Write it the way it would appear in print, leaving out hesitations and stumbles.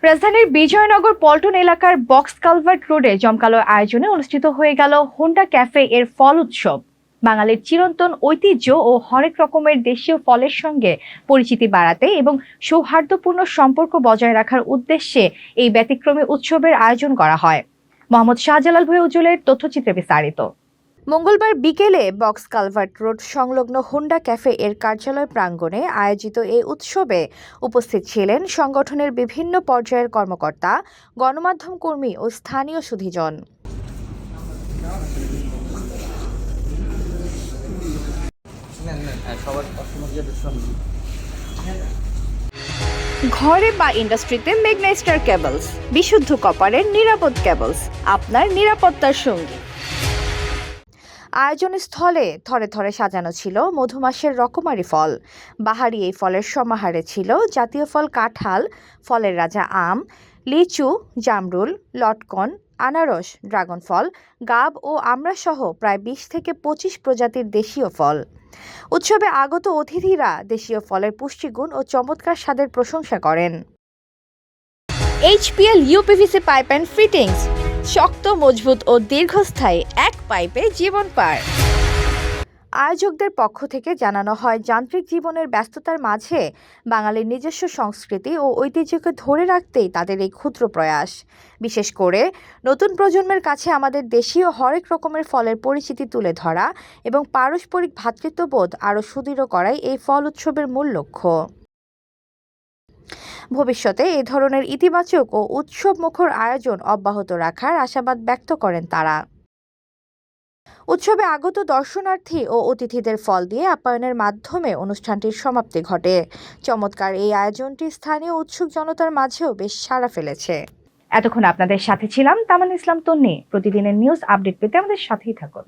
রাজধানীর বিজয়নগর পল্টন এলাকার box culvert রোডে জমকালো আয়োজনে অনুষ্ঠিত হয়ে গেল হোন্ডা ক্যাফে এর ফল উৎসব। বাঙালির চিরন্তন ঐতিহ্য ও হরেক রকমের দেশীয় ফলের সঙ্গে পরিচিতি বাড়াতে এবং সৌহার্দ্যপূর্ণ সম্পর্ক বজায় রাখার উদ্দেশ্যে এই ব্যতিক্রমী উৎসবের আয়োজন করা হয়। মোহাম্মদ শাহজালাল ভূঁইয়া উজ্জ্বলের তথ্যচিত্রে বিস্তারিত। মঙ্গলবার বিকেলে বক্স কালভার্ট রোড সংলগ্ন হোন্ডা ক্যাফে এর কার্যালয় প্রাঙ্গণে আয়োজিত এই উৎসবে উপস্থিত ছিলেন সংগঠনের বিভিন্ন পর্যায়ের কর্মকর্তা, গণমাধ্যম কর্মী ও স্থানীয় সুধীজন। ঘরে বা ইন্ডাস্ট্রিতে ম্যাগনেস্টার কেবলস, বিশুদ্ধ কপারের নিরাপদ কেবলস, আপনার নিরাপত্তার সঙ্গী। আয়োজন স্থলে থরে থরে সাজানো ছিল মধুমাসের রকমারি ফল। বাহারি এই ফলের সমাহারে ছিল জাতীয় ফল কাঁঠাল, ফলের রাজা আম, লিচু, জামরুল, লটকন, আনারস, ড্রাগন ফল, গাব ও আমড়া সহ প্রায় ২০ থেকে ২৫ প্রজাতির দেশীয় ফল। উৎসবে আগত অতিথিরা দেশীয় ফলের পুষ্টিগুণ ও চমৎকার স্বাদের প্রশংসা করেন। HPL uPVC pipe and fittings, শক্ত, মজবুত ও দীর্ঘস্থায়ী, এক পাইপে জীবন পার। আয়োজকদের পক্ষ থেকে জানানো হয়, যান্ত্রিক জীবনের ব্যস্ততার মাঝে বাঙালির নিজস্ব সংস্কৃতি ও ঐতিহ্যকে ধরে রাখতেই তাদের এই ক্ষুদ্র প্রয়াস। বিশেষ করে নতুন প্রজন্মের কাছে আমাদের দেশীয় হরেক রকমের ফলের পরিচিতি তুলে ধরা এবং পারস্পরিক ভ্রাতৃত্ববোধ আরও সুদৃঢ় করাই এই ফল উৎসবের মূল লক্ষ্য। ভবিষ্যতে এই ধরনের ইতিবাচক ও উৎসবমুখর আয়োজন অব্যাহত রাখার আশাবাদ ব্যক্ত করেন তারা। উৎসবে আগত দর্শনার্থী ও অতিথিদের ফল দিয়ে আপ্যায়নের মাধ্যমে অনুষ্ঠানটির সমাপ্তি ঘটে। চমৎকার এই আয়োজনটি স্থানীয় উৎসুক জনতার মাঝেও বেশ সাড়া ফেলেছে। এতক্ষণ আপনাদের সাথে ছিলাম তামান ইসলাম তন্নি। প্রতিদিনের নিউজ আপডেট পেতে আমাদের সাথেই থাকুন।